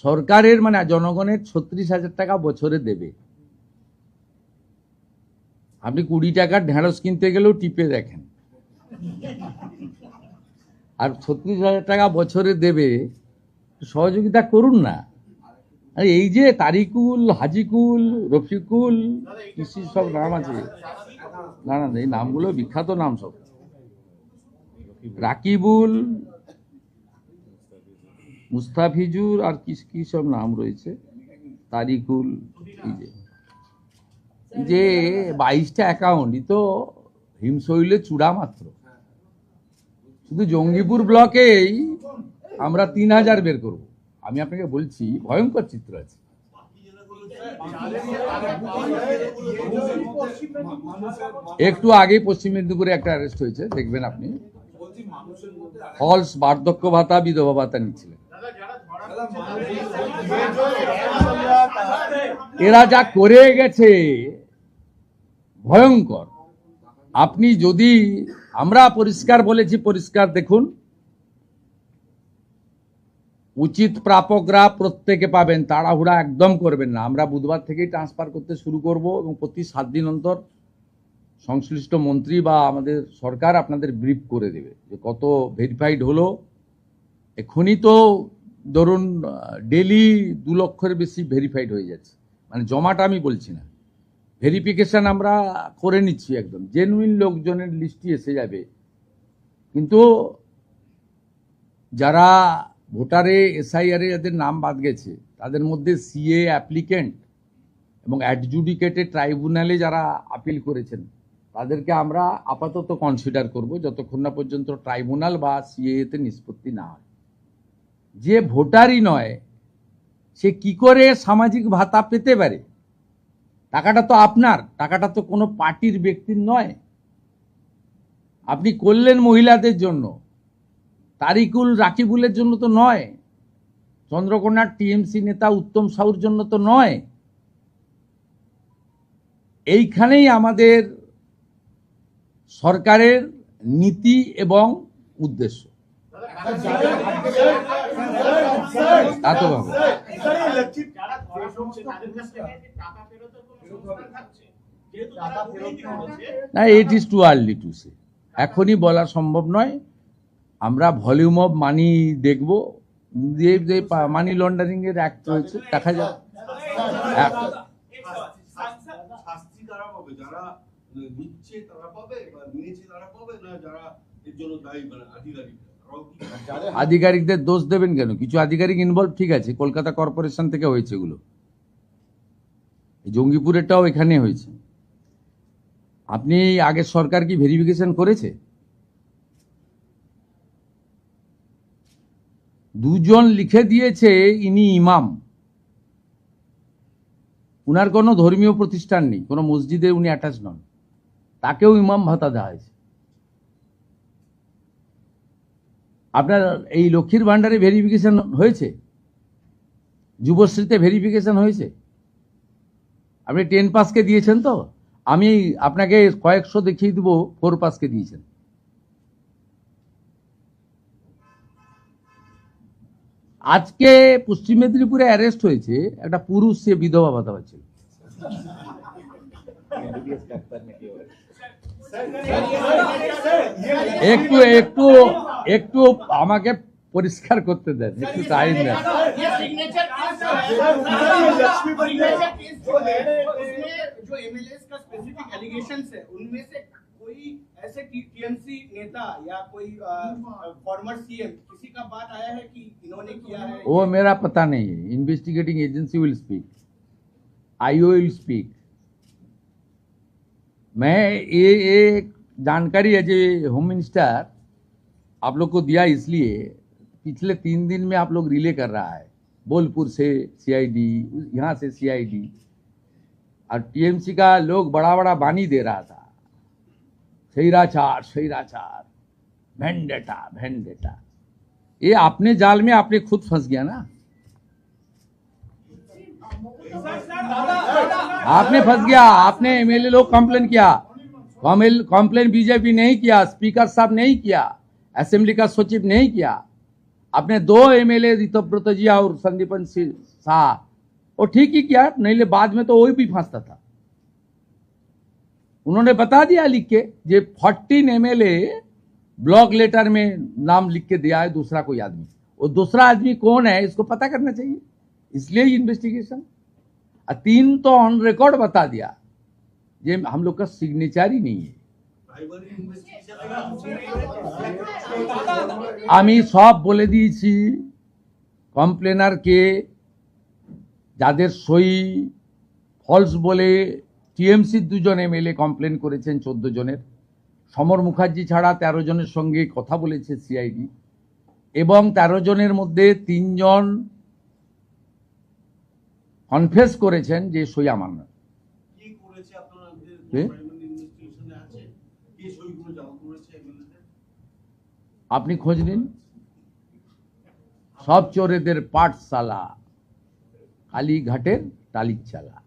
সরকারের মানে জনগণের 36,000 টাকা বছরে দেবে। আপনি 20 টাকার ঢেঁড়স কিনতে গেলেও টিপে দেখেন, আর 36,000 টাকা বছরে দেবে, সহযোগিতা করুন না। আর এই যে তারিকুল, হাজিকুল, রফিকুল, কৃষি সব নাম আছে, না না এই নামগুলো বিখ্যাত নাম সব, রাকিবুল, মুস্তাফিজুর, আর কি সব নাম রয়েছে, তারিকুল, এই যে 22টা অ্যাকাউন্ট, ই তো হিমশৈলের চূড়া মাত্র। শুধু জঙ্গিপুর ব্লকেই আমরা 3,000 বের করব। আমি আপনাকে বলছি, ভয়ঙ্কর চিত্র আছে। একটু আগে পশ্চিম মেদিনীপুরে একটা অ্যারেস্ট হয়েছে, দেখবেন আপনি, ফলস বার্ধক্য ভাতা, বিধবা ভাতা নিচ্ছিলেন। এরা যা করে গেছে ভয়ঙ্কর। আপনি যদি, আমরা পরিষ্কার বলেছি, পরিষ্কার দেখুন, উচিত প্রাপকরা প্রত্যেকে পাবেন, তাড়াহুড়া একদম করবেন না। আমরা বুধবার থেকেই ট্রান্সফার করতে শুরু করব এবং প্রতি 7 দিন অন্তর সংশ্লিষ্ট মন্ত্রী বা আমাদের সরকার আপনাদের ব্রিফ করে দেবে যে কত ভেরিফাইড হলো। এখনই তো ধরুন ডেলি 2 লক্ষের বেশি ভেরিফাইড হয়ে যাচ্ছে, মানে জমাটা আমি বলছি না, ভেরিফিকেশন আমরা করে নিচ্ছি, একদম জেনুইন লোকজনের লিস্টই এসে যাবে। কিন্তু যারা ভোটারে, এসআইআরে যাদের নাম বাদ গেছে, তাদের মধ্যে সিএ অ্যাপ্লিকেন্ট এবং অ্যাডজুডিকেটেড ট্রাইব্যুনালে যারা আপিল করেছেন, তাদেরকে আমরা আপাতত কনসিডার করব যতক্ষণ না পর্যন্ত ট্রাইব্যুনাল বা সিএতে নিষ্পত্তি না হয়। যে ভোটারই নয়, সে কি করে সামাজিক ভাতা পেতে পারে? টাকাটা তো আপনার, টাকাটা তো কোনো পার্টির ব্যক্তির নয়। আপনি করলেন মহিলাদের জন্য, তারিকুল, রাকিবুলের জন্য তো নয়, চন্দ্রকোনার টিএমসি নেতা উত্তম সাহুর জন্য তো নয়। এইখানেই আমাদের সরকারের নীতি এবং উদ্দেশ্য। না, it is too early to say, এখনই বলা সম্ভব নয়। আমরা ভলিউম অফ মানি দেখব, যে মানি লন্ডারিং এর অ্যাক্ট রয়েছে, দেখা যাক। আধিকারিকদের দোষ দেবেন কেন? কিছু আধিকারিক ইনভলভ, ঠিক আছে, কলকাতা কর্পোরেশন থেকে হয়েছে এগুলো, জঙ্গিপুরেরটাও এখানে হয়েছে। আপনি আগের সরকার কি ভেরিফিকেশন করেছে? 2 জন লিখে দিয়েছে ইনি ইমাম, উনার কোনো ধর্মীয় প্রতিষ্ঠান নেই, কোনো মসজিদে উনি অ্যাটাচ নন, তাকেও ইমাম ভাতা দেওয়া হয়েছে। আপনার এই লক্ষ্মীর ভান্ডারে ভেরিফিকেশন হয়েছে, যুবশ্রীতে ভেরিফিকেশন হয়েছে। আপনি 10 পাসকে দিয়েছেন তো, আমি আপনাকে কয়েকশো দেখিয়ে দেবো 4 পাসকে দিয়েছেন। আজকে পশ্চিম মেদিনীপুরে অ্যারেস্ট হয়েছে একটা পুরুষ, সে বিধবা ভাতা পাচ্ছিল। একটু একটু একটু আমাকে পরিষ্কার করতে দেন, একটু টাইম দেন। ऐसे टीएमसी नेता या कोई फॉर्मर सीएम किसी का बात आया है कि इन्होंने किया है? वो मेरा पता नहीं है, investigating agency will speak, IO will speak. मैं ये जानकारी है जो होम मिनिस्टर आप लोग को दिया, इसलिए पिछले 3 दिन में आप लोग रिले कर रहा है, बोलपुर से सीआईडी, यहाँ से सीआईडी, और टीएमसी का लोग बड़ा बड़ा बानी दे रहा था, सैराचार सैराचार, वेंडेटा वेंडेटा। ये आपने जाल में आपने खुद फंस गया ना, आपने फंस गया। आपने एमएलए लोग कंप्लेन किया, कंप्लेन बीजेपी नहीं किया, स्पीकर साहब नहीं किया, असेंबली का सचिव नहीं किया, आपने 2 एमएलए ऋतव्रत जी और संदीपन शाह, वो ठीक ही किया, नहीं ले बाद में तो वही भी फांसता था। उन्होंने बता दिया लिख के, ये 14 एमएलए ब्लॉक लेटर में नाम लिख के दिया है दूसरा कोई आदमी, वो दूसरा आदमी कौन है इसको पता करना चाहिए, इसलिए इन्वेस्टिगेशन। 3 तो ऑन रिकॉर्ड बता दिया, ये हम लोग का सिग्नेचर ही नहीं है। আমি সব বলে দিয়েছি কমপ্লেনারকে, যাদের সই ফলস বলে টিএমসি 2 জন এমএলএ কমপ্লেন করেছেন 14 জনের, সমর মুখার্জি ছাড়া 13 জনের সঙ্গে কথা বলেছে সিআইডি, এবং 13 জনের মধ্যে 3 জন কনফেস করেছেন যে সই আমার না। আপনি খোঁজ নিন, সব চোরেদের পাঠশালা কালীঘাটের টালির চালা।